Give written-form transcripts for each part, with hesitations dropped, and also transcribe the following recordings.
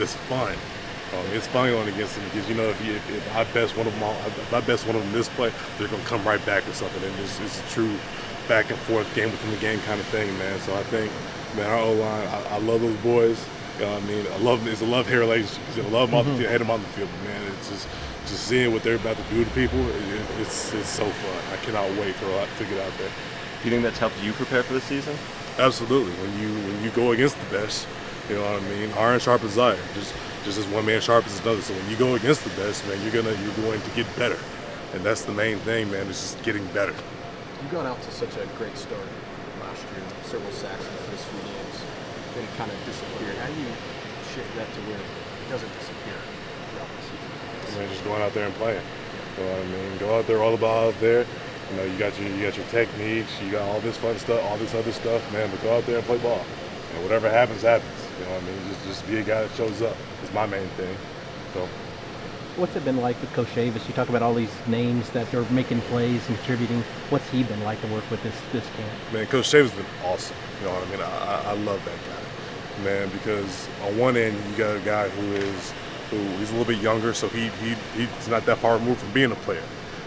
it's fun. It's fun going against them because if I best one of them, if I best one of them this play, they're gonna come right back with something, and it's a true back and forth game within the game kind of thing, man. So I think, man, our O line, I love those boys. You know what I mean? I love them. It's a love-hate relationship. I love them off the field, hate them on the field, but man, it's just seeing what they're about to do to people. It's so fun. I cannot wait to get out there. Do you think that's helped you prepare for the season? Absolutely. When you go against the best, you know what I mean? Iron sharpens iron. Just as one man sharpens another. So when you go against the best, man, you're going to get better, and that's the main thing, man. It's just getting better. You got out to such a great start last year, several sacks in the first few games, then it kind of disappeared. How do you shift that to where it doesn't disappear throughout the season? I mean, just going out there and playing. You know what I mean? Go out there, all the ball out there. You know, you got your techniques, you got all this fun stuff, all this other stuff, man. But go out there and play ball, and whatever happens, happens. You know what I mean? Just be a guy that shows up is my main thing. So. What's it been like with Coach Davis? You talk about all these names that are making plays and contributing. What's he been like to work with this camp? Man, Coach Davis has been awesome. You know what I mean? I love that guy, man, because on one end you got a guy who's a little bit younger, so he's not that far removed from being a player.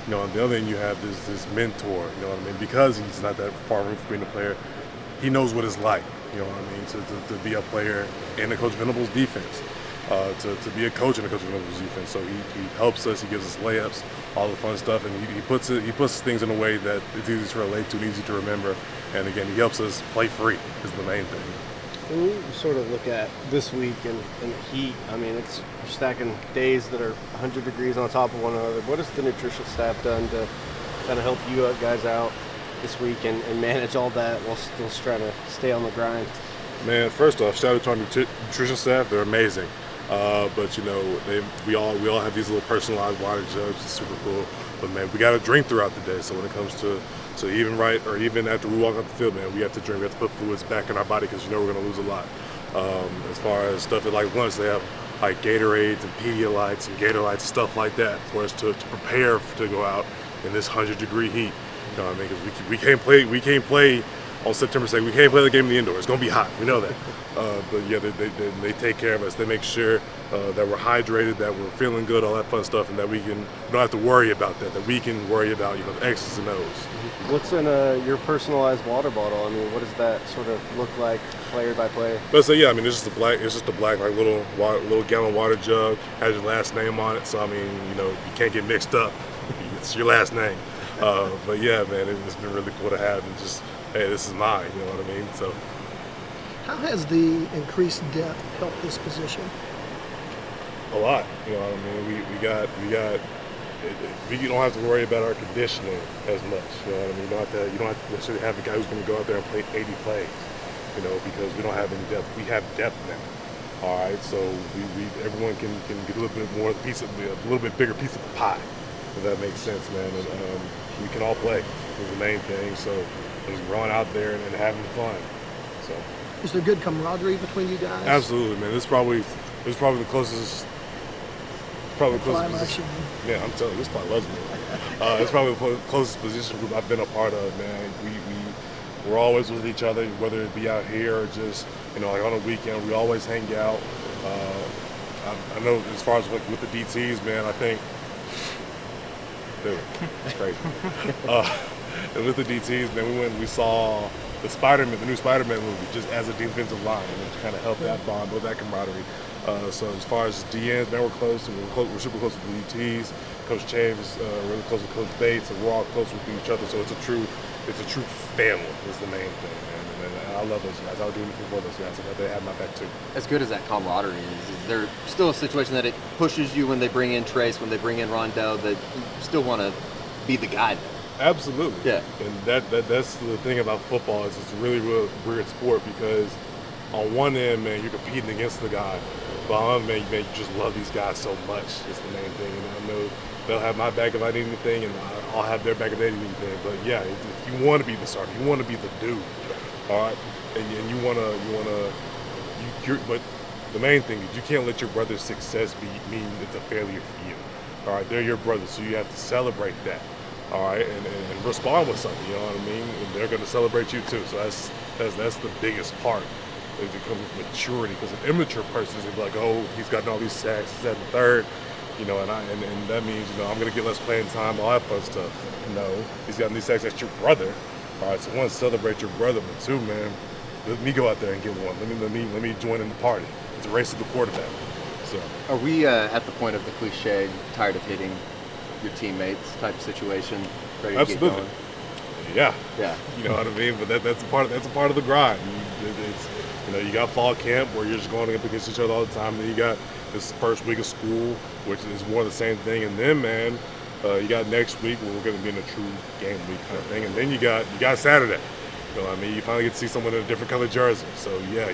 You know, on the other end you have this mentor. You know what I mean? Because he's not that far removed from being a player, he knows what it's like. You know what I mean? To be a player in the Coach Venables defense. To be a coach in the Coach Venables defense. So he helps us, he gives us layups, all the fun stuff, and he puts things in a way that it's easy to relate to and easy to remember. And again, he helps us play free is the main thing. When you sort of look at this week and the heat, I mean, you're stacking days that are 100 degrees on top of one another. What has the nutrition staff done to kind of help you guys out this week and manage all that while still trying to stay on the grind? Man, first off, shout out to our nutrition staff. They're amazing. But you know, we all have these little personalized water jugs. It's super cool. But man, we got to drink throughout the day. So when it comes to even right or even after we walk off the field, man, we have to drink. We have to put fluids back in our body because you know we're gonna lose a lot. As far as stuff at like lunch, they have like Gatorades and Pedialytes and Gatorlights, stuff like that for us to prepare to go out in this 100-degree heat. You know what I mean? Because we can't play on September 2nd. We can't play the game in the indoor. It's going to be hot. We know that. But yeah, they take care of us. They make sure that we're hydrated, that we're feeling good, all that fun stuff, and that we don't have to worry about that we can worry about, you know, the X's and O's. What's in your personalized water bottle? I mean, what does that sort of look like player by player? But so yeah, I mean, it's just a black like little gallon water jug, has your last name on it. So I mean, you know, you can't get mixed up. It's your last name. But yeah, man, it's been really cool to have and just, hey, this is mine, you know what I mean? So how has the increased depth helped this position? a lot, you know what I mean? We don't have to worry about our conditioning as much, you know what I mean? You don't have to necessarily have a guy who's going to go out there and play 80 plays, you know, because we don't have any depth. We have depth now, all right? So everyone can get a little bit more, a little bit bigger piece of the pie, if that makes sense, man. And we can all play is the main thing. So just going out there and having fun. So is there good camaraderie between you guys? absolutely, man. It's probably the closest. Position. Yeah, I'm telling you, this probably loves me. It's probably the closest position group I've been a part of, man. We're always with each other, whether it be out here or just, you know, like on a weekend. We always hang out. I know as far as with the DTs, man, I think, dude, it's crazy. And with the DTs, man, we saw the new Spider-Man movie, just as a defensive line, and it kind of helped that bond, build that camaraderie. So as far as DNs, man, we're super close with the DTs. Coach Chaves is really close with Coach Bates, and we're all close with each other. So it's a true family is the main thing, man. And I love those guys. I'll do anything for those guys, and they have my back too. As good as that camaraderie is there still a situation that it pushes you when they bring in Trace, when they bring in Rondell, that you still want to be the guy there? Absolutely. Yeah. And that's the thing about football is it's a really weird sport because on one end, man, you're competing against the guy. But on the other end, man, you just love these guys so much. It's the main thing. And I know they'll have my back if I need anything, and I'll have their back if they need anything. But yeah, if you want to be the starter, you want to be the dude, all right? And you want to, but the main thing is you can't let your brother's success mean it's a failure for you, all right? They're your brothers, so you have to celebrate that. All right, and respond with something, you know what I mean? And they're going to celebrate you too. So that's the biggest part it comes with maturity. Because an immature person is gonna be like, oh, he's gotten all these sacks, he's at the third, you know, and that means, you know, I'm gonna get less playing time, all that fun stuff. No, he's gotten these sacks. That's your brother. All right, so one, celebrate your brother, but two, man, let me go out there and get one. Let me join in the party. It's a race to the quarterback. So, Are we at the point of the cliche, tired of hitting your teammates type of situation? Ready to absolutely. get going? Yeah. Yeah. You know what I mean? But that's a part of the grind. It's, you know, you got fall camp where you're just going up against each other all the time. Then you got this first week of school, which is more of the same thing. And then, man, you got next week where we're going to be in a true game week kind of thing. And then you got Saturday. You know what I mean? You finally get to see someone in a different color jersey. So yeah,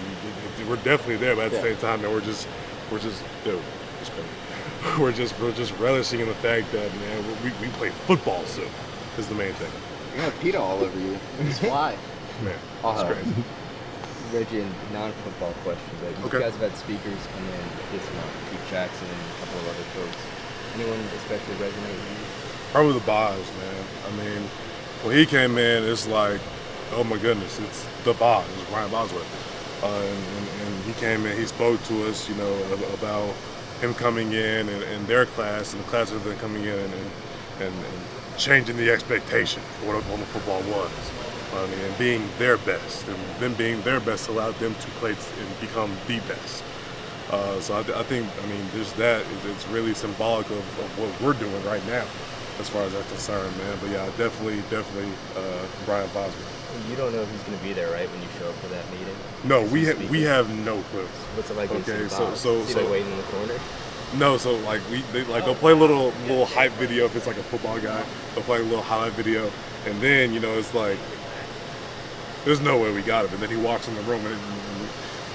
we're definitely there. But at the same time, man, we're just, dude, it's crazy. We're just relishing in the fact that, man, we play football soon. Is the main thing. You have PETA all over you. Just fly. Man, I'll it's help. crazy. Reggie, a non-football question, but you Okay. guys have had speakers come in, this month, Keith Jackson and a couple of other folks. Anyone especially resonate with you? Probably the Boz, man. I mean, when he came in, it's like, oh my goodness, it's the Boz, it's Brian Bosworth. And he came in, he spoke to us, you know, about him coming in and their class and the class of them coming in and changing the expectation for what Oklahoma football was. I mean, and being their best, and them being their best allowed them to play and become the best. So I think, I mean, there's that. It's really symbolic of what we're doing right now, as far as that's concerned, man. But yeah, definitely Brian Bosworth. You don't know who's going to be there, right, when you show up for that meeting? No, As we a have speaker? no clue. What's it like when you Okay, see so- Bob? so- Is he so- like waiting in the corner? No, so like they'll play a little hype video if it's like a football guy. They'll play a little highlight video, and then, you know, it's like there's no way we got him. And then he walks in the room, and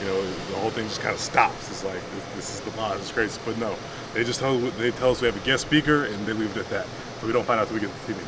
you know, the whole thing just kind of stops. It's like this is the Boz. It's crazy, but no, they tell us we have a guest speaker, and they leave it at that. So we don't find out till we get to the TV.